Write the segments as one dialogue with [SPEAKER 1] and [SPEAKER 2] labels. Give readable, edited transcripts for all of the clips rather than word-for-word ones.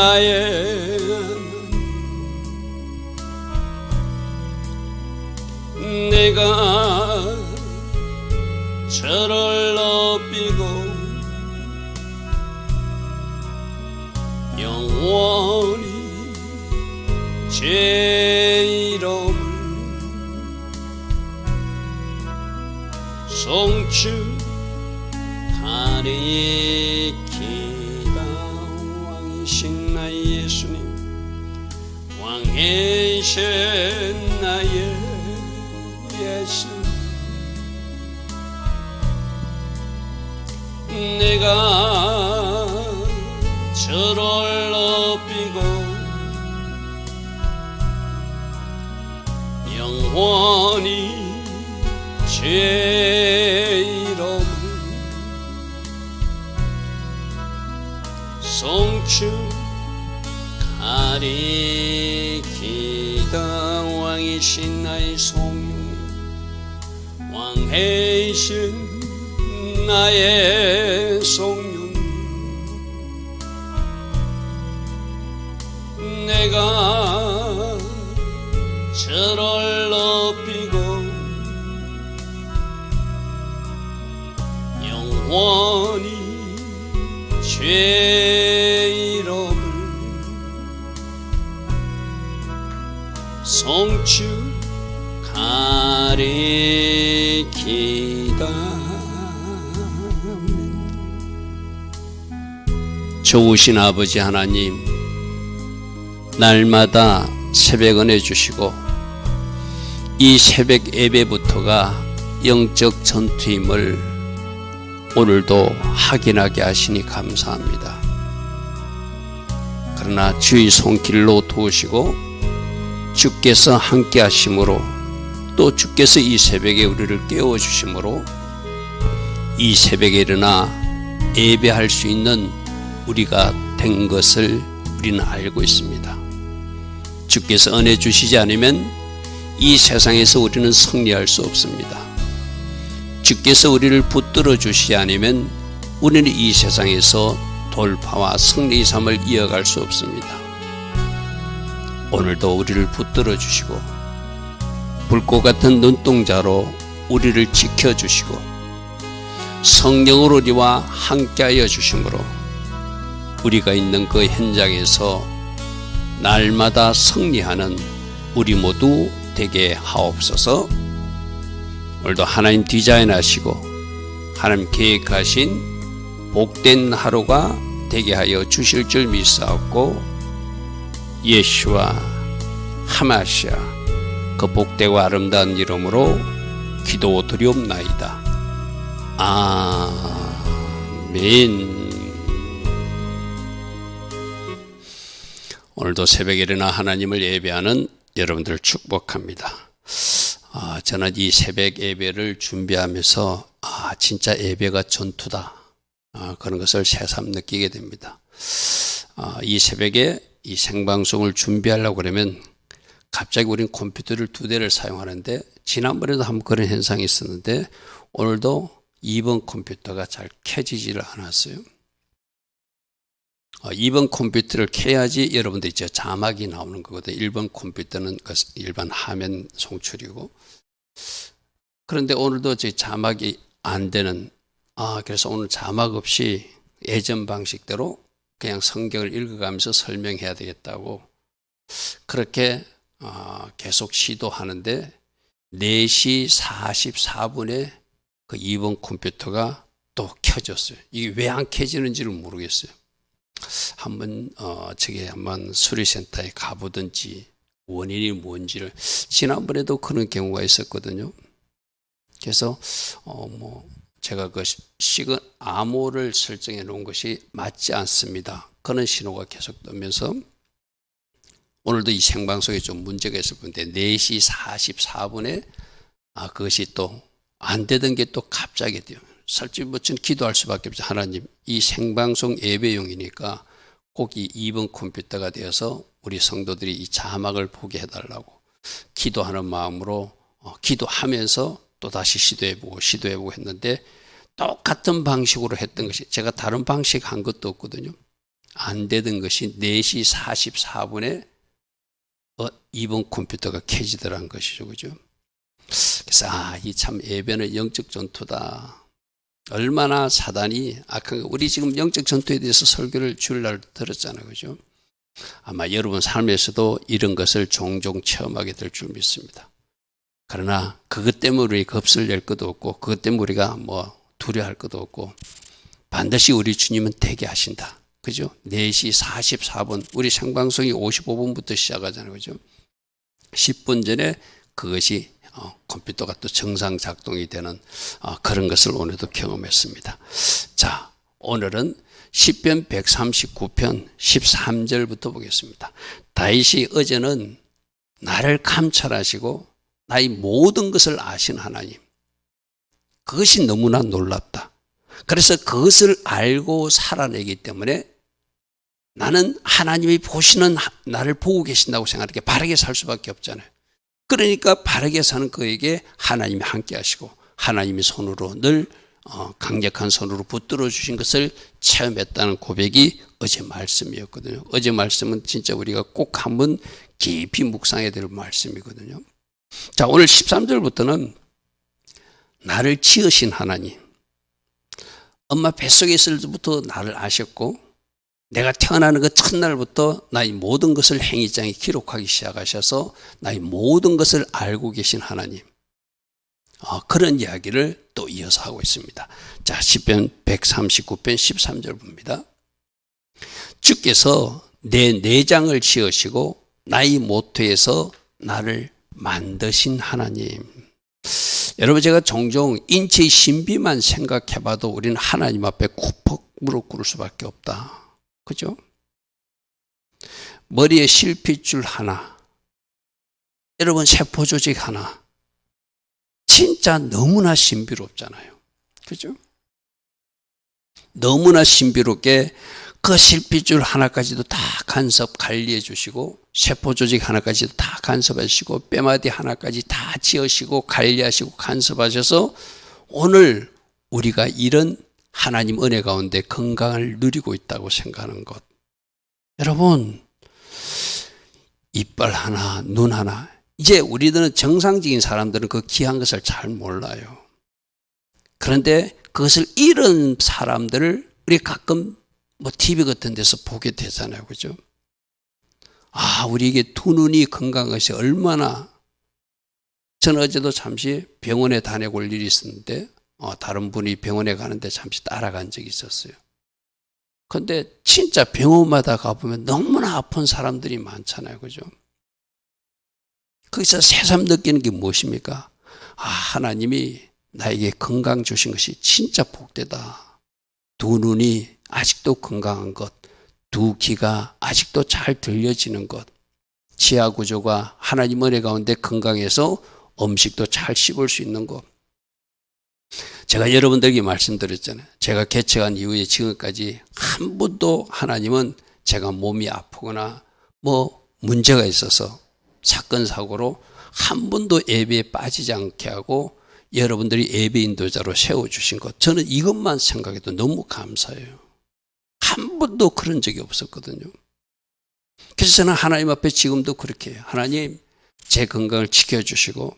[SPEAKER 1] 나의 내가 저를 높이고 영원히 제 이름을 송축하리이다. 왕이신 나의 예수님, 왕이신 나의 예수, 내가 저를 높이고 영원히 제 이름을 송축하리이다. 왕이신 나의 성령님, 왕이신 나의 성령, 내가 저를 높이고 영원히 제 이름을 송축하리이다. 좋으신 아버지 하나님, 날마다 새벽 은혜 주시고 이 새벽 예배부터가 영적 전투임을 오늘도 확인하게 하시니 감사합니다. 그러나 주의 손길로 도우시고 주께서 함께 하심으로, 또 주께서 이 새벽에 우리를 깨워주심으로 이 새벽에 일어나 예배할 수 있는 우리가 된 것을 우리는 알고 있습니다. 주께서 은혜 주시지 않으면 이 세상에서 우리는 승리할 수 없습니다. 주께서 우리를 붙들어 주시지 않으면 우리는 이 세상에서 돌파와 승리의 삶을 이어갈 수 없습니다. 오늘도 우리를 붙들어 주시고 불꽃 같은 눈동자로 우리를 지켜주시고 성령으로 우리와 함께하여 주심으로 우리가 있는 그 현장에서 날마다 승리하는 우리 모두 되게 하옵소서. 오늘도 하나님 디자인하시고 하나님 계획하신 복된 하루가 되게 하여 주실 줄 믿사옵고, 예수와 하마시아 그 복되고 아름다운 이름으로 기도드리옵나이다. 아멘. 오늘도 새벽에 일어나 하나님을 예배하는 여러분들을 축복합니다. 저는 이 새벽 예배를 준비하면서 진짜 예배가 전투다, 그런 것을 새삼 느끼게 됩니다. 이 새벽에 이 생방송을 준비하려고 그러면 갑자기 우리는 컴퓨터를 2대를 사용하는데, 지난번에도 한번 그런 현상이 있었는데 오늘도 2번 컴퓨터가 잘 켜지지를 않았어요. 2번 컴퓨터를 켜야지 여러분들 이제 자막이 나오는 거거든요. 1번 컴퓨터는 일반 화면 송출이고, 그런데 오늘도 제 자막이 안 되는, 그래서 오늘 자막 없이 예전 방식대로 그냥 성경을 읽어가면서 설명해야 되겠다고 그렇게 계속 시도하는데 4시 44분에 그 2번 컴퓨터가 또 켜졌어요. 이게 왜 안 켜지는지를 모르겠어요. 한번 한번 수리센터에 가보든지 원인이 뭔지를, 지난번에도 그런 경우가 있었거든요. 그래서 제가 그 암호를 설정해 놓은 것이 맞지 않습니다, 그런 신호가 계속 뜨면서 오늘도 이 생방송에 좀 문제가 있을 건데 4시 44분에 그것이 또 안 되던 게 또 갑자기 돼요. 솔직히 저는 기도할 수밖에 없죠. 하나님, 이 생방송 예배용이니까 꼭 이 2번 컴퓨터가 되어서 우리 성도들이 이 자막을 보게 해달라고 기도하는 마음으로 기도하면서 또 다시 시도해보고 했는데 똑같은 방식으로 했던 것이, 제가 다른 방식 한 것도 없거든요. 안 되던 것이 4시 44분에 2번 컴퓨터가 켜지더란 것이죠. 그죠? 그래서 이 참 예배는 영적 전투다. 얼마나 사단이 악한 거. 우리 지금 영적 전투에 대해서 설교를 주일날 들었잖아요. 그죠? 아마 여러분 삶에서도 이런 것을 종종 체험하게 될 줄 믿습니다. 그러나 그것 때문에 우리 겁을 낼 것도 없고 그것 때문에 우리가 두려워할 것도 없고 반드시 우리 주님은 되게 하신다. 그죠? 4시 44분 우리 생방송이 55분부터 시작하잖아요. 그죠? 10분 전에 그것이 컴퓨터가 또 정상 작동이 되는 그런 것을 오늘도 경험했습니다. 자, 오늘은 시편 139편 13절부터 보겠습니다. 다윗이 어제는 나를 감찰하시고 나의 모든 것을 아신 하나님, 그것이 너무나 놀랍다. 그래서 그것을 알고 살아내기 때문에 나는 하나님이 보시는 나를 보고 계신다고 생각하게 바르게 살 수밖에 없잖아요. 그러니까 바르게 사는 그에게 하나님이 함께 하시고 하나님이 손으로 늘 강력한 손으로 붙들어 주신 것을 체험했다는 고백이 어제 말씀이었거든요. 어제 말씀은 진짜 우리가 꼭 한번 깊이 묵상해야 될 말씀이거든요. 자, 오늘 13절부터는 나를 지으신 하나님, 엄마 뱃속에 있을 때부터 나를 아셨고 내가 태어나는 그 첫날부터 나의 모든 것을 행위장에 기록하기 시작하셔서 나의 모든 것을 알고 계신 하나님, 그런 이야기를 또 이어서 하고 있습니다. 자, 시편 139편 13절 봅니다. 주께서 내 내장을 지으시고 나의 모태에서 나를 만드신 하나님. 여러분, 제가 종종 인체의 신비만 생각해봐도 우리는 하나님 앞에 굽벅 무릎 꿇을 수밖에 없다. 그죠? 머리에 실핏줄 하나, 여러분 세포조직 하나, 진짜 너무나 신비롭잖아요. 그죠? 너무나 신비롭게 그 실핏줄 하나까지도 다 간섭 관리해 주시고 세포조직 하나까지도 다 간섭해 주시고 뼈마디 하나까지 다 지으시고 관리하시고 간섭하셔서 오늘 우리가 이런 하나님 은혜 가운데 건강을 누리고 있다고 생각하는 것. 여러분, 이빨 하나, 눈 하나. 이제 우리들은 정상적인 사람들은 그 귀한 것을 잘 몰라요. 그런데 그것을 잃은 사람들을 우리 가끔 TV 같은 데서 보게 되잖아요. 그죠? 우리에게 두 눈이 건강한 것이 얼마나. 저는 어제도 잠시 병원에 다녀올 일이 있었는데 다른 분이 병원에 가는데 잠시 따라간 적이 있었어요. 그런데 진짜 병원마다 가보면 너무나 아픈 사람들이 많잖아요. 그죠? 거기서 새삼 느끼는 게 무엇입니까? 하나님이 나에게 건강 주신 것이 진짜 복되다. 두 눈이 아직도 건강한 것, 두 귀가 아직도 잘 들려지는 것, 지하 구조가 하나님 은혜 가운데 건강해서 음식도 잘 씹을 수 있는 것. 제가 여러분들에게 말씀드렸잖아요. 제가 개척한 이후에 지금까지 한 번도 하나님은 제가 몸이 아프거나 문제가 있어서 사건 사고로 한 번도 예배에 빠지지 않게 하고 여러분들이 예배 인도자로 세워주신 것, 저는 이것만 생각해도 너무 감사해요. 한 번도 그런 적이 없었거든요. 그래서 저는 하나님 앞에 지금도 그렇게 해요. 하나님, 제 건강을 지켜주시고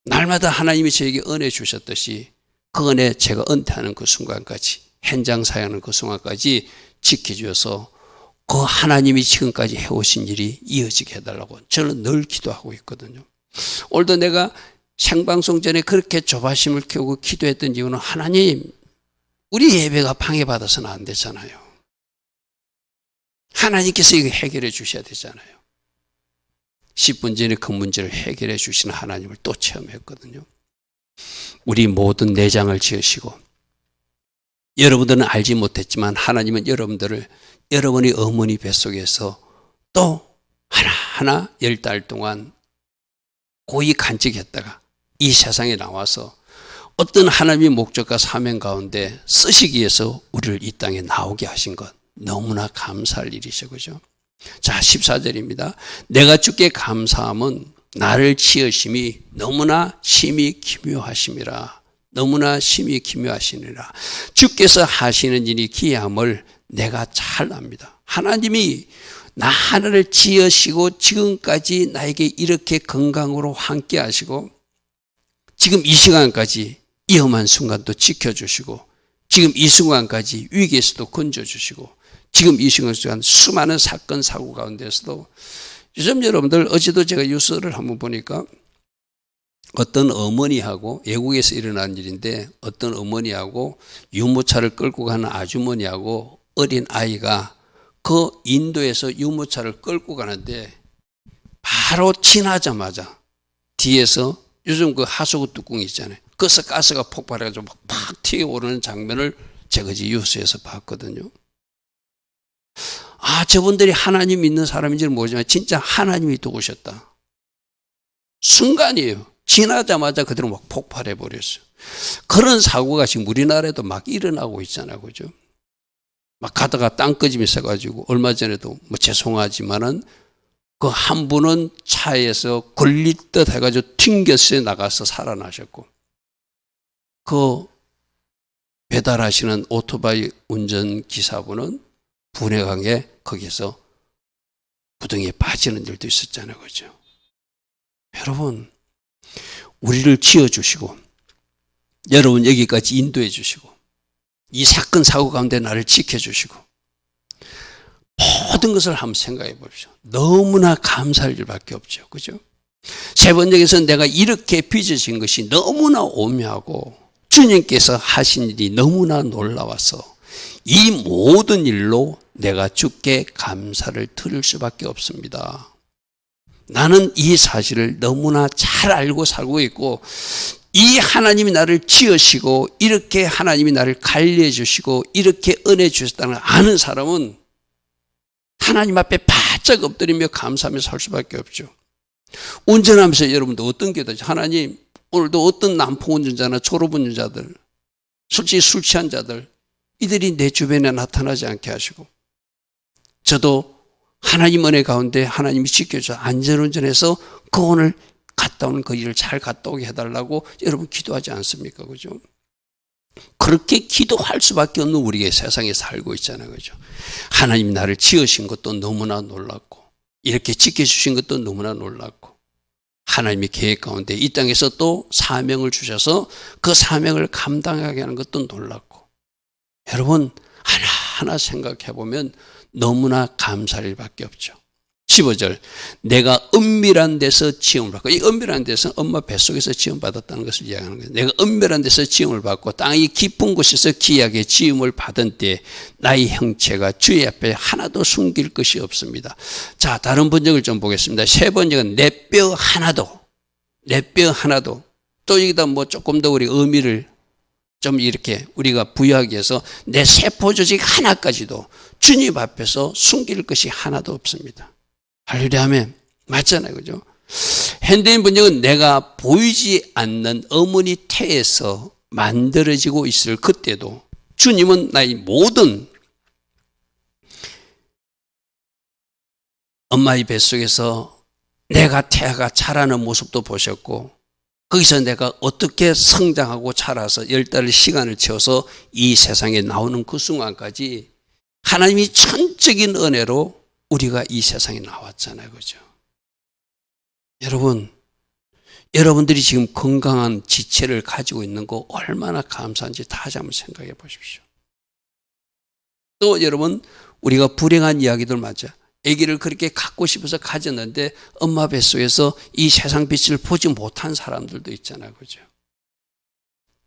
[SPEAKER 1] 날마다 하나님이 저에게 은혜 주셨듯이 그 은혜 제가 은퇴하는 그 순간까지, 현장 사역하는 그 순간까지 지켜주셔서 그 하나님이 지금까지 해오신 일이 이어지게 해달라고 저는 늘 기도하고 있거든요. 오늘도 내가 생방송 전에 그렇게 조바심을 켜고 기도했던 이유는 하나님, 우리 예배가 방해받아서는 안 되잖아요. 하나님께서 이거 해결해 주셔야 되잖아요. 10분 전에 그 문제를 해결해 주시는 하나님을 또 체험했거든요. 우리 모든 내장을 지으시고, 여러분들은 알지 못했지만 하나님은 여러분들을 여러분의 어머니 뱃속에서 또 하나하나 10달 동안 고이 간직했다가 이 세상에 나와서 어떤 하나님의 목적과 사명 가운데 쓰시기 위해서 우리를 이 땅에 나오게 하신 것, 너무나 감사할 일이죠. 그죠? 자, 14절입니다. 내가 주께 감사함은 나를 지으심이 너무나 심히 기묘하심이라. 너무나 심히 기묘하시니라. 주께서 하시는 일이 기이함을 내가 잘 압니다. 하나님이 나 하나를 지으시고 지금까지 나에게 이렇게 건강으로 함께 하시고 지금 이 시간까지 위험한 순간도 지켜주시고 지금 이 순간까지 위기에서도 건져주시고 지금 이 순간 수많은 사건 사고 가운데서도 요즘 여러분들 어제도 제가 뉴스를 한번 보니까 어떤 어머니하고 외국에서 일어난 일인데 어떤 어머니하고 유모차를 끌고 가는 아주머니하고 어린 아이가 그 인도에서 유모차를 끌고 가는데 바로 지나자마자 뒤에서 요즘 그 하수구 뚜껑이 있잖아요. 그래서 가스가 폭발해가지고 팍 튀어오르는 장면을 제가 뉴스에서 봤거든요. 아, 저분들이 하나님 믿는 사람인지는 모르지만 진짜 하나님이 도우셨다. 순간이에요. 지나자마자 그대로 막 폭발해 버렸어요. 그런 사고가 지금 우리나라에도 막 일어나고 있잖아요. 그죠? 막 가다가 땅꺼짐이 있어가지고 얼마 전에도 뭐 죄송하지만은 그 한 분은 차에서 걸릴 듯 해가지고 튕겨서 나가서 살아나셨고 그 배달하시는 오토바이 운전기사분은 분해강에 거기서 부등에 빠지는 일도 있었잖아요. 그죠? 여러분, 우리를 지어주시고 여러분 여기까지 인도해 주시고 이 사건 사고 가운데 나를 지켜주시고 모든 것을 한번 생각해 보십시오. 너무나 감사할 일밖에 없죠. 그죠? 세 번째에서 내가 이렇게 빚어진 것이 너무나 오묘하고 주님께서 하신 일이 너무나 놀라워서 이 모든 일로 내가 주께 감사를 드릴 수밖에 없습니다. 나는 이 사실을 너무나 잘 알고 살고 있고 이 하나님이 나를 지으시고 이렇게 하나님이 나를 관리해 주시고 이렇게 은혜 주셨다는 걸 아는 사람은 하나님 앞에 바짝 엎드리며 감사하며 살 수밖에 없죠. 운전하면서 여러분도 어떤 게 되죠? 하나님 오늘도 어떤 난폭 운전자나 졸업 운전자들 솔직히 술 취한 자들 이들이 내 주변에 나타나지 않게 하시고 저도 하나님 은혜 가운데 하나님이 지켜줘 안전운전해서 그 오늘 갔다 오는 그 일을 잘 갔다 오게 해달라고 여러분 기도하지 않습니까? 그죠? 그렇게 기도할 수밖에 없는 우리가 세상에 살고 있잖아요. 그죠? 하나님 나를 지으신 것도 너무나 놀랍고 이렇게 지켜주신 것도 너무나 놀랍고 하나님의 계획 가운데 이 땅에서 또 사명을 주셔서 그 사명을 감당하게 하는 것도 놀랍고 여러분 하나하나 생각해 보면 너무나 감사할 일밖에 없죠. 15절 내가 은밀한 데서 지음을 받고 이 은밀한 데서 엄마 뱃속에서 지음받았다는 것을 이야기하는 거예요. 내가 은밀한 데서 지음을 받고 땅이 깊은 곳에서 귀하게 지음을 받은 때 나의 형체가 주의 앞에 하나도 숨길 것이 없습니다. 자, 다른 번역을 좀 보겠습니다. 세 번역은 내 뼈 하나도 또 여기다 뭐 조금 더 우리 의미를 좀 이렇게 우리가 부여하기 위해서 내 세포 조직 하나까지도 주님 앞에서 숨길 것이 하나도 없습니다. 할렐루야 하면 맞잖아요. 그죠? 현대인 번역은 내가 보이지 않는 어머니 태에서 만들어지고 있을 그때도 주님은 나의 모든 엄마의 뱃속에서 내가 태아가 자라는 모습도 보셨고 거기서 내가 어떻게 성장하고 자라서 10달의 시간을 채워서 이 세상에 나오는 그 순간까지 하나님이 천적인 은혜로 우리가 이 세상에 나왔잖아요. 그죠? 여러분들이 지금 건강한 지체를 가지고 있는 거 얼마나 감사한지 다시 한번 생각해 보십시오. 또 여러분, 우리가 불행한 이야기들 맞아. 아기를 그렇게 갖고 싶어서 가졌는데 엄마 뱃속에서 이 세상 빛을 보지 못한 사람들도 있잖아요. 그죠?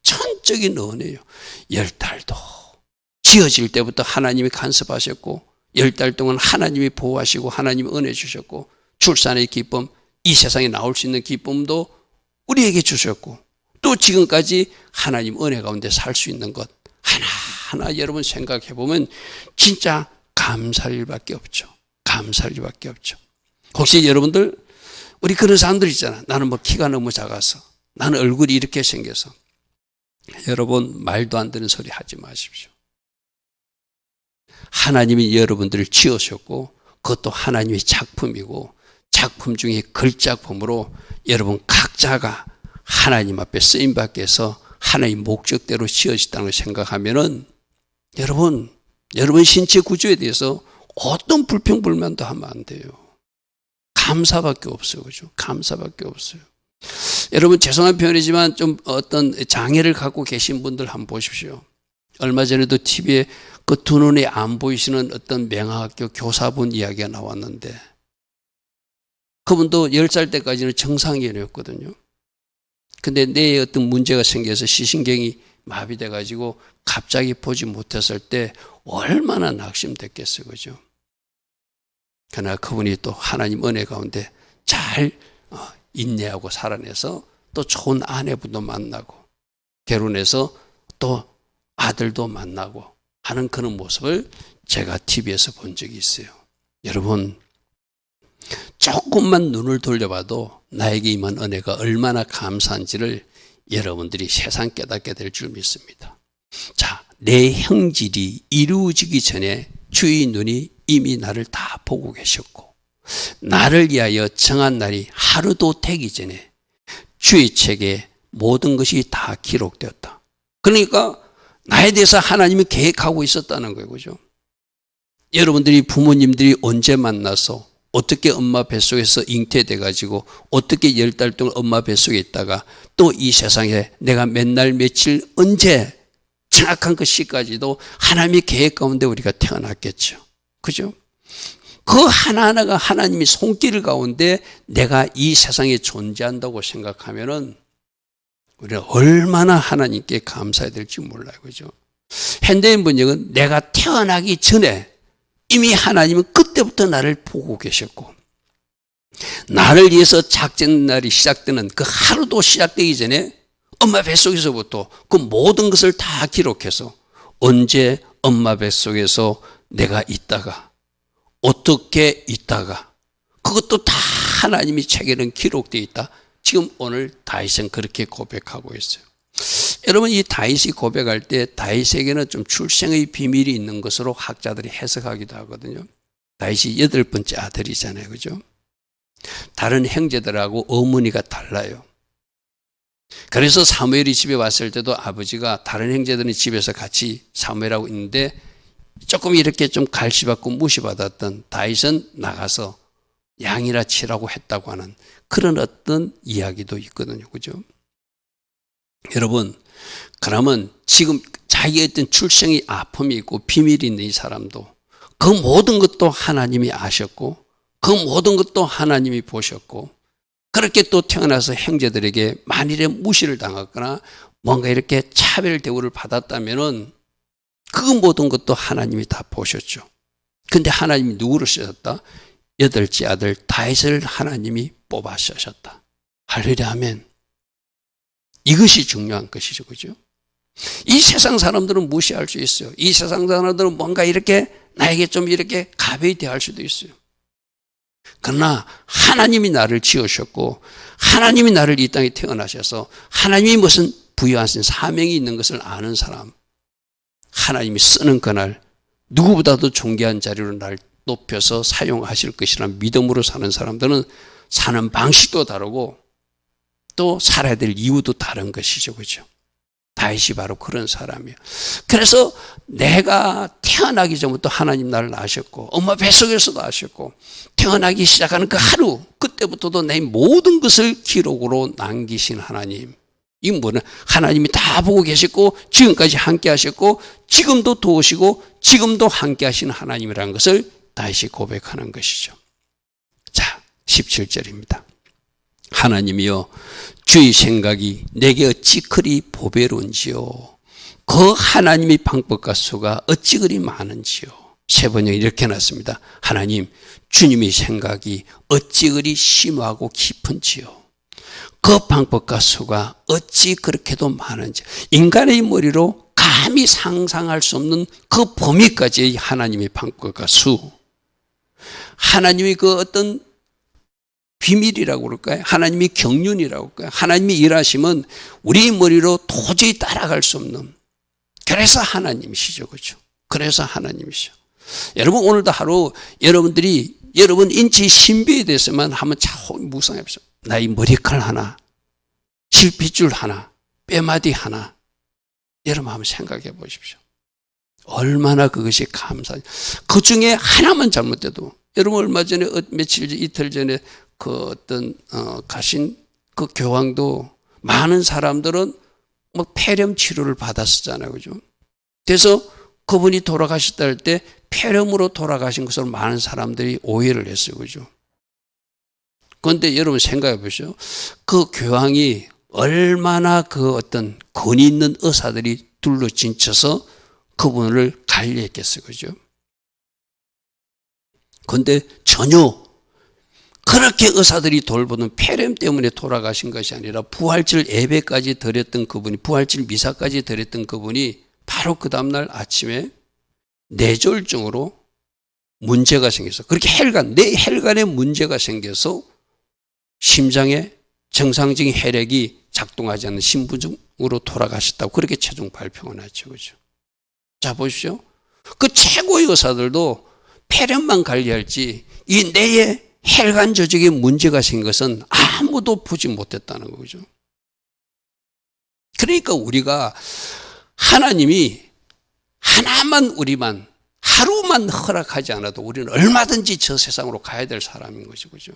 [SPEAKER 1] 천적인 은혜예요. 10달도 지어질 때부터 하나님이 간섭하셨고 10달 동안 하나님이 보호하시고 하나님이 은혜 주셨고 출산의 기쁨, 이 세상에 나올 수 있는 기쁨도 우리에게 주셨고 또 지금까지 하나님 은혜 가운데 살 수 있는 것 하나하나 여러분 생각해 보면 진짜 감사할 일밖에 없죠. 감사할 일밖에 없죠. 혹시 여러분들 우리 그런 사람들 있잖아. 나는 뭐 키가 너무 작아서 나는 얼굴이 이렇게 생겨서 여러분 말도 안 되는 소리 하지 마십시오. 하나님이 여러분들을 지으셨고 그것도 하나님의 작품이고 작품 중에 걸작품으로 여러분 각자가 하나님 앞에 쓰임받기 위해서 하나님의 목적대로 지어졌다는 걸 생각하면은 여러분 여러분 신체 구조에 대해서 어떤 불평불만도 하면 안 돼요. 감사밖에 없어요. 그죠? 감사밖에 없어요. 여러분 죄송한 표현이지만 좀 어떤 장애를 갖고 계신 분들 한번 보십시오. 얼마 전에도 TV에 그 두 눈이 안 보이시는 어떤 명학교 교사분 이야기가 나왔는데 그분도 10살 때까지는 정상인이었거든요. 근데 뇌에 어떤 문제가 생겨서 시신경이 마비돼 가지고 갑자기 보지 못했을 때 얼마나 낙심됐겠어요. 그죠? 그러나 그분이 또 하나님 은혜 가운데 잘 인내하고 살아내서 또 좋은 아내분도 만나고 결혼해서 또 아들도 만나고 하는 그런 모습을 제가 TV에서 본 적이 있어요. 여러분 조금만 눈을 돌려봐도 나에게 임한 은혜가 얼마나 감사한지를 여러분들이 세상 깨닫게 될 줄 믿습니다. 자, 내 형질이 이루어지기 전에 주의 눈이 이미 나를 다 보고 계셨고 나를 위하여 정한 날이 하루도 되기 전에 주의 책에 모든 것이 다 기록되었다. 그러니까 나에 대해서 하나님이 계획하고 있었다는 거예요. 그죠? 여러분들이 부모님들이 언제 만나서 어떻게 엄마 뱃속에서 잉태돼 가지고 어떻게 10달 동안 엄마 뱃속에 있다가 또 이 세상에 내가 몇 날 며칠 언제 정확한 그 시까지도 하나님의 계획 가운데 우리가 태어났겠죠. 그죠? 그 하나하나가 하나님의 손길 가운데 내가 이 세상에 존재한다고 생각하면은 우리가 얼마나 하나님께 감사해야 될지 몰라요. 그죠? 현대인 번역은 내가 태어나기 전에 이미 하나님은 그때부터 나를 보고 계셨고 나를 위해서 작전 날이 시작되는 그 하루도 시작되기 전에 엄마 뱃속에서부터 그 모든 것을 다 기록해서 언제 엄마 뱃속에서 내가 있다가 어떻게 있다가 그것도 다 하나님이 책에는 기록되어 있다. 지금 오늘 다윗은 그렇게 고백하고 있어요. 여러분 이 다윗이 고백할 때 다윗에게는 좀 출생의 비밀이 있는 것으로 학자들이 해석하기도 하거든요. 다윗이 8번째 아들이잖아요. 그죠? 다른 형제들하고 어머니가 달라요. 그래서 사무엘이 집에 왔을 때도 아버지가 다른 형제들은 집에서 같이 사무엘하고 있는데 조금 이렇게 좀 갈시받고 무시받았던 다윗은 나가서 양이나 치라고 했다고 하는 그런 어떤 이야기도 있거든요. 그죠? 여러분, 그러면 지금 자기의 어떤 출생의 아픔이 있고 비밀이 있는 이 사람도 그 모든 것도 하나님이 아셨고 그 모든 것도 하나님이 보셨고 그렇게 또 태어나서 형제들에게 만일에 무시를 당했거나 뭔가 이렇게 차별 대우를 받았다면은 그 모든 것도 하나님이 다 보셨죠. 근데 하나님이 누구를 쓰셨다? 8째 아들 다윗을 하나님이 뽑아 쓰셨다. 할렐루야 아멘. 이것이 중요한 것이죠. 그죠? 이 세상 사람들은 무시할 수 있어요. 이 세상 사람들은 뭔가 이렇게 나에게 좀 이렇게 가벼이 대할 수도 있어요. 그러나 하나님이 나를 지으셨고 하나님이 나를 이 땅에 태어나셔서 하나님이 무슨 부여하신 사명이 있는 것을 아는 사람, 하나님이 쓰는 그날 누구보다도 존귀한 자리로 날 높여서 사용하실 것이라는 믿음으로 사는 사람들은 사는 방식도 다르고 또 살아야 될 이유도 다른 것이죠. 그죠? 다윗이 바로 그런 사람이에요. 그래서 내가 태어나기 전부터 하나님 나를 아셨고 엄마 뱃속에서도 아셨고 태어나기 시작하는 그 하루 그때부터도 내 모든 것을 기록으로 남기신 하나님. 이 뭐냐? 하나님이 다 보고 계시고 지금까지 함께 하셨고 지금도 도우시고 지금도 함께 하시는 하나님이라는 것을 다윗이 고백하는 것이죠. 자, 17절입니다. 하나님이여 주의 생각이 내게 어찌 그리 보배로운지요. 그 하나님의 방법과 수가 어찌 그리 많은지요. 세 번역이 이렇게 놨습니다. 하나님 주님의 생각이 어찌 그리 심하고 깊은지요. 그 방법과 수가 어찌 그렇게도 많은지. 인간의 머리로 감히 상상할 수 없는 그 범위까지의 하나님의 방법과 수. 하나님의 그 어떤 비밀이라고 그럴까요? 하나님이 경륜이라고 할까요? 하나님이 일하시면 우리 머리로 도저히 따라갈 수 없는. 그래서 하나님이시죠. 그렇죠? 그래서 하나님이시죠. 여러분 오늘도 하루 여러분들이 여러분 인체 신비에 대해서만 한번 참 묵상해 보세요. 나의 머리칼 하나, 실핏줄 하나, 뼈마디 하나. 여러분 한번 생각해 보십시오. 얼마나 그것이 감사해요. 그 중에 하나만 잘못돼도, 여러분 얼마 전에 이틀 전에 그 어떤 가신 그 교황도 많은 사람들은 뭐 폐렴 치료를 받았었잖아요, 그죠? 그래서 그분이 돌아가셨다 할 때 폐렴으로 돌아가신 것으로 많은 사람들이 오해를 했어요, 그죠? 그런데 여러분 생각해 보시죠. 그 교황이 얼마나 그 어떤 권위 있는 의사들이 둘러진쳐서 그분을 관리했겠어요, 그죠? 그런데 전혀 그렇게 의사들이 돌보는 폐렴 때문에 돌아가신 것이 아니라 부활절 예배까지 드렸던 그분이, 부활절 미사까지 드렸던 그분이 바로 그 다음날 아침에 뇌졸중으로 문제가 생겨서, 그렇게 뇌혈관에 문제가 생겨서 심장에 정상적인 혈액이 작동하지 않는 심부중으로 돌아가셨다고 그렇게 최종 발표가 났죠, 그죠? 자, 보십시오. 그 최고의 의사들도 폐렴만 관리할지 이 뇌에 혈관 조직에 문제가 생긴 것은 아무도 보지 못했다는 거죠. 그러니까 우리가 하나님이 우리만 하루만 허락하지 않아도 우리는 얼마든지 저 세상으로 가야 될 사람인 것이죠, 그죠?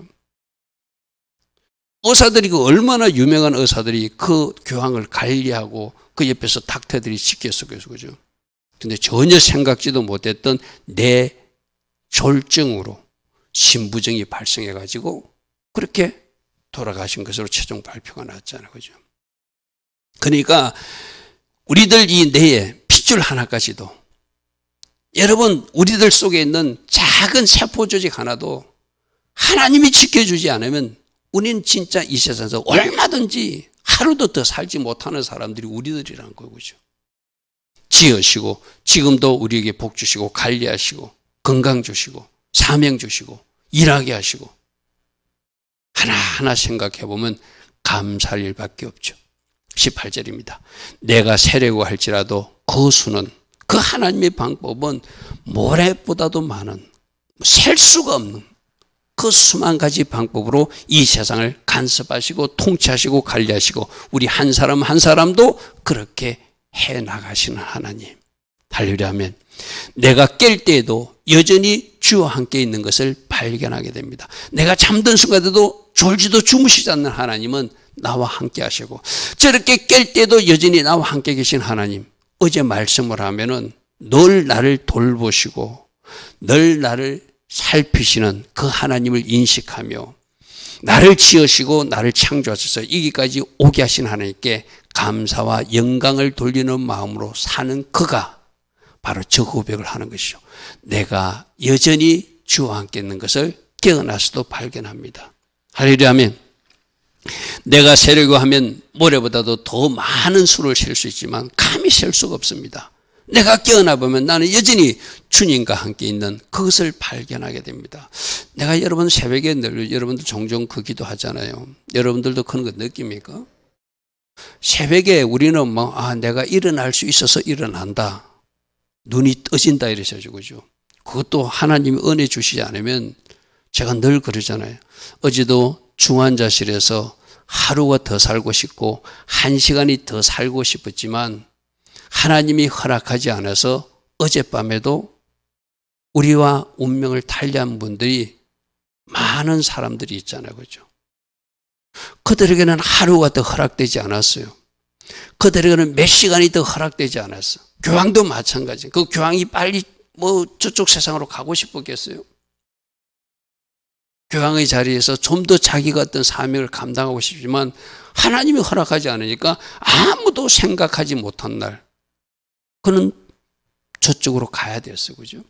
[SPEAKER 1] 의사들이 얼마나 유명한 의사들이 그 교황을 관리하고 그 옆에서 닥터들이 지켰어요, 그죠? 근데 전혀 생각지도 못했던 뇌 졸증으로 심부정이 발생해가지고 그렇게 돌아가신 것으로 최종 발표가 났잖아요, 그죠? 그러니까 우리들 이 뇌에 핏줄 하나까지도, 여러분 우리들 속에 있는 작은 세포 조직 하나도 하나님이 지켜주지 않으면 우리는 진짜 이 세상에서 얼마든지 하루도 더 살지 못하는 사람들이 우리들이라는 거죠. 지으시고 지금도 우리에게 복 주시고 관리하시고 건강 주시고 사명 주시고 일하게 하시고 하나하나 생각해 보면 감사할 일밖에 없죠. 18절입니다. 내가 세려고 할지라도 그 수는, 그 하나님의 방법은 모래보다도 많은, 셀 수가 없는 그 수만 가지 방법으로 이 세상을 간섭하시고 통치하시고 관리하시고 우리 한 사람 한 사람도 그렇게 해나가시는 하나님. 할렐루야 하면 내가 깰 때에도 여전히 주와 함께 있는 것을 발견하게 됩니다. 내가 잠든 순간에도 졸지도 주무시지 않는 하나님은 나와 함께 하시고, 저렇게 깰 때도 여전히 나와 함께 계신 하나님, 어제 말씀을 하면은 늘 나를 돌보시고 늘 나를 살피시는 그 하나님을 인식하며 나를 지으시고 나를 창조하셔서 여기까지 오게 하신 하나님께 감사와 영광을 돌리는 마음으로 사는 그가 바로 저 고백을 하는 것이죠. 내가 여전히 주와 함께 있는 것을 깨어나서도 발견합니다. 할렐루야 아멘. 내가 세려고 하면 모래보다도 더 많은 수를 셀 수 있지만 감히 셀 수가 없습니다. 내가 깨어나 보면 나는 여전히 주님과 함께 있는 그것을 발견하게 됩니다. 내가 여러분 새벽에 늘 여러분들 종종 그 기도 하잖아요. 여러분들도 그런 거 느낍니까? 새벽에 우리는 내가 일어날 수 있어서 일어난다. 눈이 떠진다 이러셔죠, 그죠? 그것도 하나님이 은혜 주시지 않으면 제가 늘 그러잖아요. 어제도 중환자실에서 하루가 더 살고 싶고 1시간이 더 살고 싶었지만 하나님이 허락하지 않아서 어젯밤에도 우리와 운명을 달리한 분들이 많은 사람들이 있잖아요, 그죠? 그들에게는 하루가 더 허락되지 않았어요. 그들에게는 몇 시간이 더 허락되지 않았어. 교황도 마찬가지. 그 교황이 빨리 저쪽 세상으로 가고 싶었겠어요? 교황의 자리에서 좀 더 자기가 어떤 사명을 감당하고 싶지만 하나님이 허락하지 않으니까 아무도 생각하지 못한 날 그는 저쪽으로 가야 됐어요, 그죠?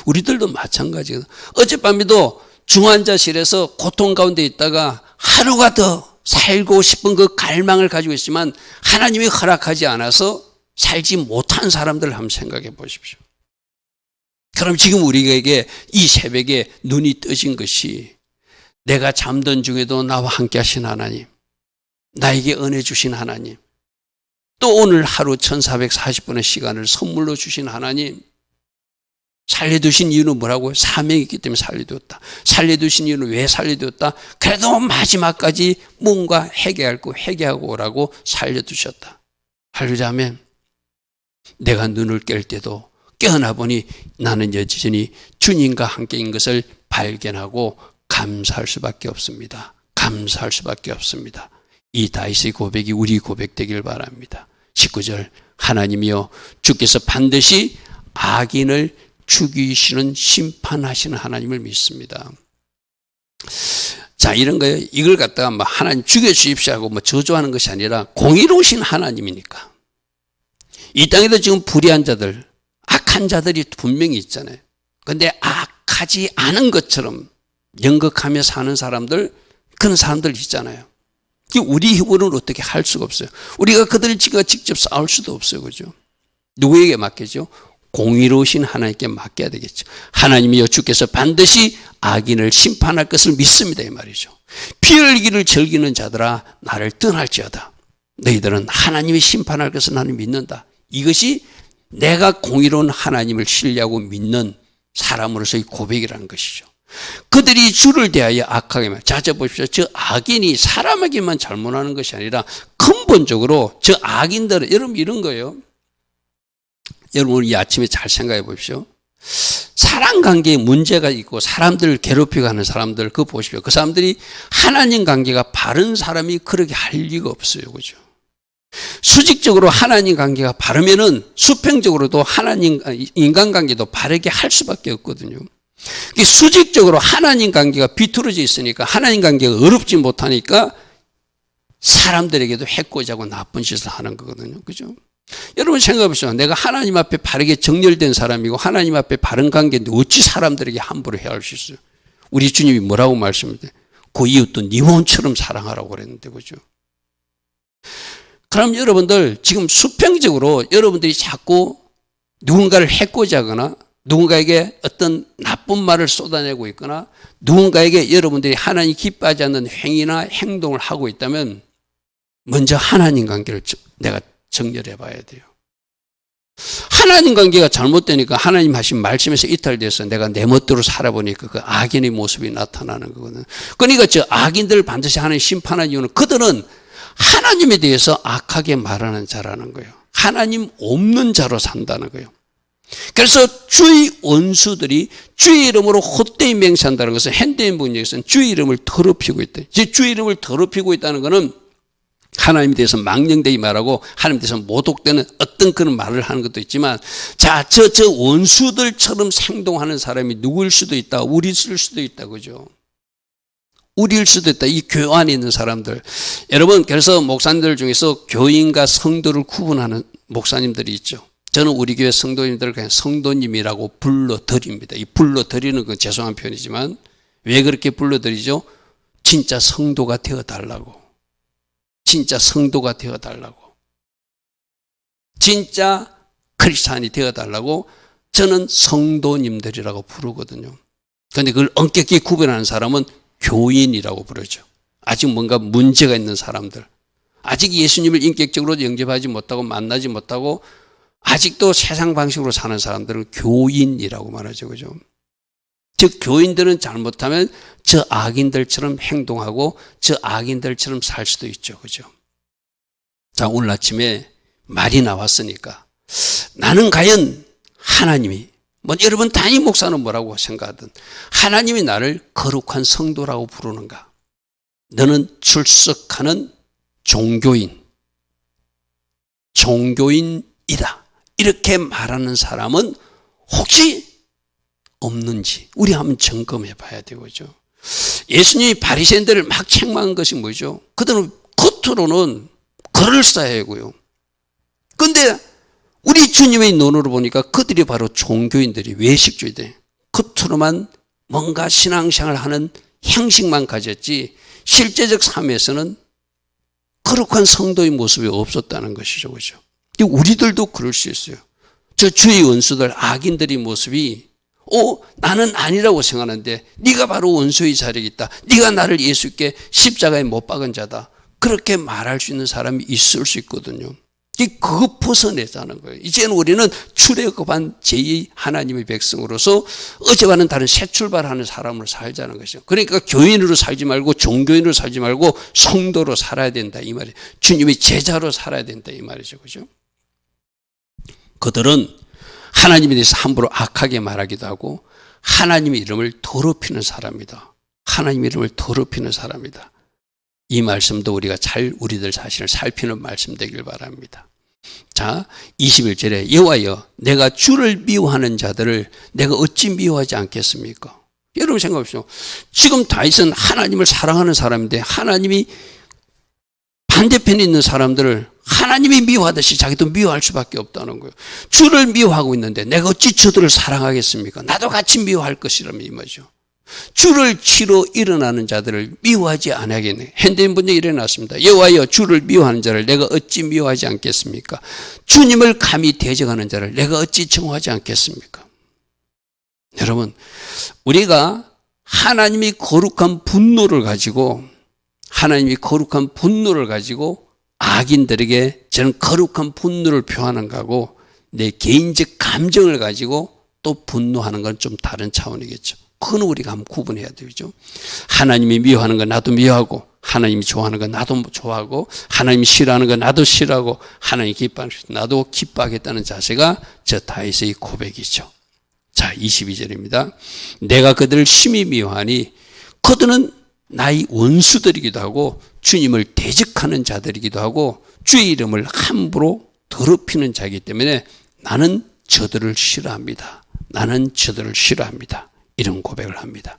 [SPEAKER 1] 우리들도 마찬가지거든. 어젯밤에도 중환자실에서 고통 가운데 있다가 하루가 더 살고 싶은 그 갈망을 가지고 있지만 하나님이 허락하지 않아서 살지 못한 사람들을 한번 생각해 보십시오. 그럼 지금 우리에게 이 새벽에 눈이 떠진 것이 내가 잠든 중에도 나와 함께 하신 하나님, 나에게 은혜 주신 하나님, 또 오늘 하루 1440분의 시간을 선물로 주신 하나님, 살려두신 이유는 뭐라고요? 사명이 있기 때문에 살려두었다. 살려두신 이유는 왜 살려두었다? 그래도 마지막까지 뭔가 회개하고 오라고 살려두셨다. 할렐루야 아멘. 내가 눈을 깰 때도 깨어나 보니 나는 여전히 주님과 함께인 것을 발견하고 감사할 수밖에 없습니다. 감사할 수밖에 없습니다. 이 다윗의 고백이 우리 고백되길 바랍니다. 19절, 하나님이여 주께서 반드시 악인을 죽이시는 심판하시는 하나님을 믿습니다. 자, 이런 거예요. 이걸 갖다가 뭐 하나님 죽여주십시오 하고 뭐 저주하는 것이 아니라 공의로우신 하나님이니까. 이 땅에도 지금 불의한 자들, 악한 자들이 분명히 있잖아요. 근데 악하지 않은 것처럼 연극하며 사는 사람들, 그런 사람들 있잖아요. 우리 힘으로는 어떻게 할 수가 없어요. 우리가 그들을 직접 싸울 수도 없어요. 그죠? 누구에게 맡기죠? 공의로우신 하나님께 맡겨야 되겠죠. 하나님이여 주께서 반드시 악인을 심판할 것을 믿습니다. 이 말이죠. 피 흘리기를 즐기는 자들아 나를 떠날지어다. 너희들은 하나님이 심판할 것을 나는 믿는다. 이것이 내가 공의로운 하나님을 신뢰하고 믿는 사람으로서의 고백이라는 것이죠. 그들이 주를 대하여 악하게 말. 자, 보십시오. 저 악인이 사람에게만 잘못하는 것이 아니라 근본적으로 저 악인들은, 여러분 이런 거예요. 여러분 이 아침에 잘 생각해 보십시오. 사람 관계에 문제가 있고 사람들을 괴롭히고 하는 사람들, 그거 보십시오. 그 사람들이 하나님 관계가 바른 사람이 그렇게 할 리가 없어요. 그죠? 수직적으로 하나님 관계가 바르면은 수평적으로도 하나님, 인간관계도 바르게 할 수밖에 없거든요. 수직적으로 하나님 관계가 비틀어져 있으니까 하나님 관계가 어렵지 못하니까 사람들에게도 해코지하고 나쁜 짓을 하는 거거든요. 그죠? 여러분 생각해 보세요. 내가 하나님 앞에 바르게 정렬된 사람이고 하나님 앞에 바른 관계인데 어찌 사람들에게 함부로 해할 수 있어요? 우리 주님이 뭐라고 말씀하세요? 그 이웃도 네 몸처럼 사랑하라고 그랬는데, 그죠? 그럼 여러분들 지금 수평적으로 여러분들이 자꾸 누군가를 해코지하거나 누군가에게 어떤 나쁜 말을 쏟아내고 있거나 누군가에게 여러분들이 하나님 기뻐하지 않는 행위나 행동을 하고 있다면 먼저 하나님 관계를 내가 정렬해 봐야 돼요. 하나님 관계가 잘못되니까 하나님 하신 말씀에서 이탈돼서 내가 내 멋대로 살아보니까 그 악인의 모습이 나타나는 거거든요. 그러니까 저 악인들을 반드시 하나님 심판하는 이유는 그들은 하나님에 대해서 악하게 말하는 자라는 거예요. 하나님 없는 자로 산다는 거예요. 그래서 주의 원수들이 주의 이름으로 헛되이 맹세한다는 것은 현대인 분야에서는 주의 이름을 더럽히고 있다. 주의 이름을 더럽히고 있다는 것은 하나님에 대해서 망령되이 말하고 하나님에 대해서 모독되는 어떤 그런 말을 하는 것도 있지만, 자, 저 원수들처럼 행동하는 사람이 누구일 수도 있다. 우리일 수도 있다. 그죠? 우리일 수도 있다. 이 교회 안에 있는 사람들. 여러분, 그래서 목사님들 중에서 교인과 성도를 구분하는 목사님들이 있죠. 저는 우리 교회 성도님들을 그냥 성도님이라고 불러드립니다. 이 불러드리는 건 죄송한 표현이지만 왜 그렇게 불러드리죠? 진짜 성도가 되어달라고. 진짜 성도가 되어달라고. 진짜 크리스찬이 되어달라고 저는 성도님들이라고 부르거든요. 그런데 그걸 엄격히 구분하는 사람은 교인이라고 부르죠. 아직 뭔가 문제가 있는 사람들. 아직 예수님을 인격적으로 영접하지 못하고 만나지 못하고 아직도 세상 방식으로 사는 사람들은 교인이라고 말하죠. 그죠? 즉 교인들은 잘못하면 저 악인들처럼 행동하고 저 악인들처럼 살 수도 있죠. 그죠? 자, 오늘 아침에 말이 나왔으니까 나는 과연 하나님이, 뭐 여러분 담임 목사는 뭐라고 생각하든 하나님이 나를 거룩한 성도라고 부르는가? 너는 출석하는 종교인이다. 이렇게 말하는 사람은 혹시 없는지 우리 한번 점검해 봐야 되고죠. 예수님이 바리새인들을 막 책망한 것이 뭐죠? 그들은 겉으로는 그럴싸해고요. 그런데 우리 주님의 논으로 보니까 그들이 바로 종교인들이, 외식주의들. 겉으로만 뭔가 신앙생활을 하는 형식만 가졌지 실제적 삶에서는 거룩한 성도의 모습이 없었다는 것이죠. 그죠? 우리들도 그럴 수 있어요. 저 주의 원수들, 악인들의 모습이 나는 아니라고 생각하는데 네가 바로 원수의 자리에 있다. 네가 나를 예수께 십자가에 못 박은 자다. 그렇게 말할 수 있는 사람이 있을 수 있거든요. 그거 벗어내자는 거예요. 이제는 우리는 출애굽한 제2 하나님의 백성으로서 어제와는 다른 새 출발하는 사람으로 살자는 것이죠. 그러니까 교인으로 살지 말고 종교인으로 살지 말고 성도로 살아야 된다 이 말이에요. 주님의 제자로 살아야 된다 이 말이죠. 그죠? 그들은 하나님에 대해서 함부로 악하게 말하기도 하고 하나님의 이름을 더럽히는 사람이다. 하나님의 이름을 더럽히는 사람이다. 이 말씀도 우리가 잘 우리들 자신을 살피는 말씀 되길 바랍니다. 자, 21절에 여호와여 내가 주를 미워하는 자들을 내가 어찌 미워하지 않겠습니까? 여러분 생각하십시오. 지금 다윗은 하나님을 사랑하는 사람인데 하나님이 반대편에 있는 사람들을 하나님이 미워하듯이 자기도 미워할 수밖에 없다는 거예요. 주를 미워하고 있는데 내가 어찌 저들을 사랑하겠습니까? 나도 같이 미워할 것이라면 이 말이죠. 주를 치러 일어나는 자들을 미워하지 않아야겠네. 현대인 분이 일어났습니다. 여호와여 주를 미워하는 자를 내가 어찌 미워하지 않겠습니까? 주님을 감히 대적하는 자를 내가 어찌 정오하지 않겠습니까? 여러분, 우리가 하나님이 거룩한 분노를 가지고 악인들에게 저는 거룩한 분노를 표하는 거하고 내 개인적 감정을 가지고 또 분노하는 건 좀 다른 차원이겠죠. 그건 우리가 한번 구분해야 되죠. 하나님이 미워하는 건 나도 미워하고 하나님이 좋아하는 건 나도 좋아하고 하나님이 싫어하는 건 나도 싫어하고 하나님이 기뻐하는 건 나도 기뻐하겠다는 자세가 저 다윗의 고백이죠. 자, 22절입니다. 내가 그들을 심히 미워하니 그들은 나의 원수들이기도 하고 주님을 대적하는 자들이기도 하고 주의 이름을 함부로 더럽히는 자이기 때문에 나는 저들을 싫어합니다. 나는 저들을 싫어합니다. 이런 고백을 합니다.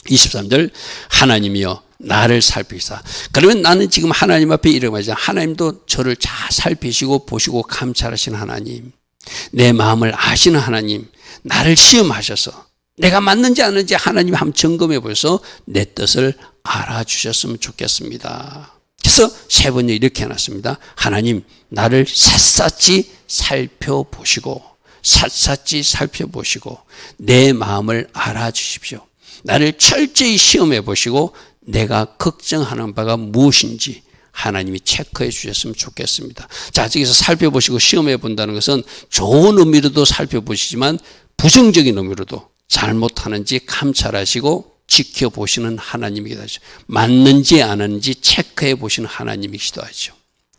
[SPEAKER 1] 23절 하나님이여 나를 살피사. 그러면 나는 지금 하나님 앞에 이름하자. 하나님도 저를 잘 살피시고 보시고 감찰하시는 하나님, 내 마음을 아시는 하나님, 나를 시험하셔서 내가 맞는지 아는지 하나님 한번 점검해 보셔서 내 뜻을 알아주셨으면 좋겠습니다. 그래서 세 번째 이렇게 해놨습니다. 하나님 나를 샅샅이 살펴보시고 내 마음을 알아주십시오. 나를 철저히 시험해 보시고 내가 걱정하는 바가 무엇인지 하나님이 체크해 주셨으면 좋겠습니다. 자, 여기서 살펴보시고 시험해 본다는 것은 좋은 의미로도 살펴보시지만 부정적인 의미로도 잘못하는지 감찰하시고 지켜보시는 하나님이기도 하죠. 맞는지 안 하는지 체크해 보시는 하나님이기도 하죠.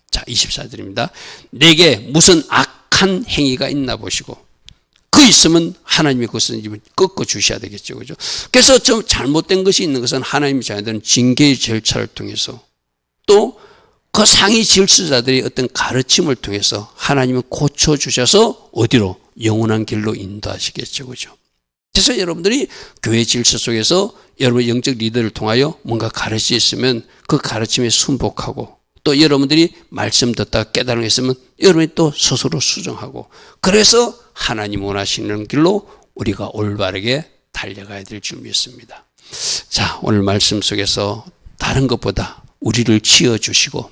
[SPEAKER 1] 자, 24절입니다. 내게 무슨 악한 행위가 있나 보시고 그 있으면 하나님이 그것을 꺾어 주셔야 되겠죠. 그죠? 그래서 좀 잘못된 것이 있는 것은 하나님의 자녀들은 징계의 절차를 통해서 또 그 상위 질서자들의 어떤 가르침을 통해서 하나님은 고쳐주셔서 어디로? 영원한 길로 인도하시겠죠. 그죠? 그래서 여러분들이 교회 질서 속에서 여러분의 영적 리더를 통하여 뭔가 가르치셨으면 그 가르침에 순복하고 또 여러분들이 말씀 듣다가 깨달은 게 있으면 여러분이 또 스스로 수정하고 그래서 하나님 원하시는 길로 우리가 올바르게 달려가야 될 줄 믿습니다. 자, 오늘 말씀 속에서 다른 것보다 우리를 지어주시고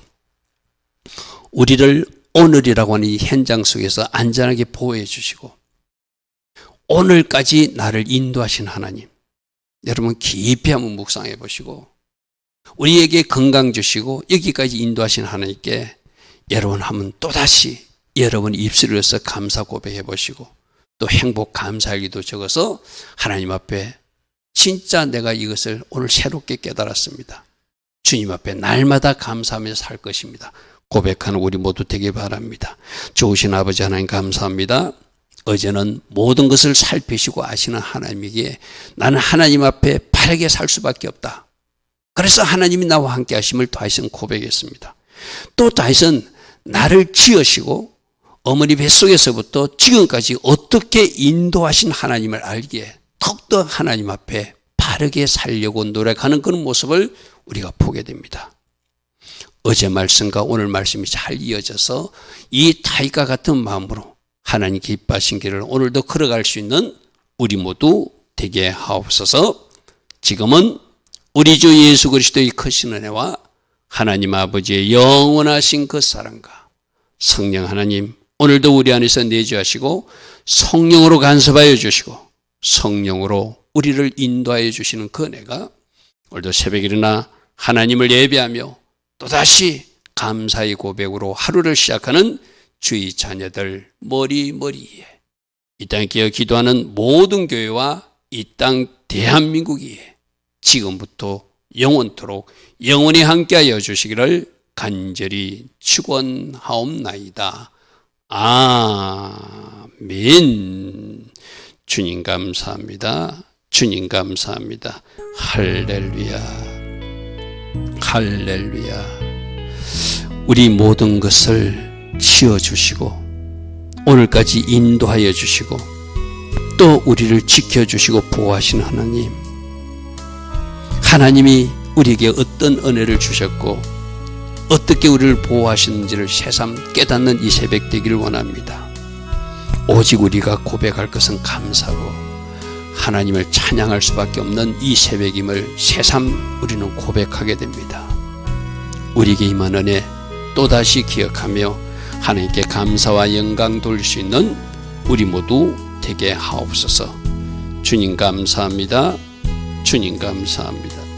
[SPEAKER 1] 우리를 오늘이라고 하는 이 현장 속에서 안전하게 보호해 주시고 오늘까지 나를 인도하신 하나님, 여러분 깊이 한번 묵상해 보시고 우리에게 건강 주시고 여기까지 인도하신 하나님께 여러분 한번 또다시 여러분 입술로서 감사 고백해 보시고 또 행복 감사일기도 적어서 하나님 앞에 진짜 내가 이것을 오늘 새롭게 깨달았습니다. 주님 앞에 날마다 감사하며 살 것입니다. 고백하는 우리 모두 되길 바랍니다. 좋으신 아버지 하나님 감사합니다. 어제는 모든 것을 살피시고 아시는 하나님에게 나는 하나님 앞에 바르게 살 수밖에 없다. 그래서 하나님이 나와 함께 하심을 다윗은 고백했습니다. 또 다윗은 나를 지으시고 어머니 뱃속에서부터 지금까지 어떻게 인도하신 하나님을 알기에 더욱더 하나님 앞에 바르게 살려고 노력하는 그런 모습을 우리가 보게 됩니다. 어제 말씀과 오늘 말씀이 잘 이어져서 이 다윗과 같은 마음으로 하나님 기뻐하신 길을 오늘도 걸어갈 수 있는 우리 모두 되게 하옵소서. 지금은 우리 주 예수 그리스도의 크신 은혜와 하나님 아버지의 영원하신 그 사랑과 성령 하나님 오늘도 우리 안에서 내주하시고 성령으로 간섭하여 주시고 성령으로 우리를 인도하여 주시는 그 은혜가 오늘도 새벽에 일어나 하나님을 예배하며 또다시 감사의 고백으로 하루를 시작하는 주의 자녀들 머리머리에 이 땅에 끼어 기도하는 모든 교회와 이 땅 대한민국에 지금부터 영원토록 영원히 함께하여 주시기를 간절히 축원하옵나이다. 아멘. 주님 감사합니다. 주님 감사합니다. 할렐루야. 할렐루야. 우리 모든 것을 지어주시고 오늘까지 인도하여 주시고 또 우리를 지켜주시고 보호하시는 하나님, 하나님이 우리에게 어떤 은혜를 주셨고 어떻게 우리를 보호하시는지를 새삼 깨닫는 이 새벽 되기를 원합니다. 오직 우리가 고백할 것은 감사고 하나님을 찬양할 수밖에 없는 이 새벽임을 새삼 우리는 고백하게 됩니다. 우리에게 임한 은혜 또다시 기억하며 하나님께 감사와 영광 돌릴 수 있는 우리 모두 되게 하옵소서. 주님 감사합니다. 주님 감사합니다.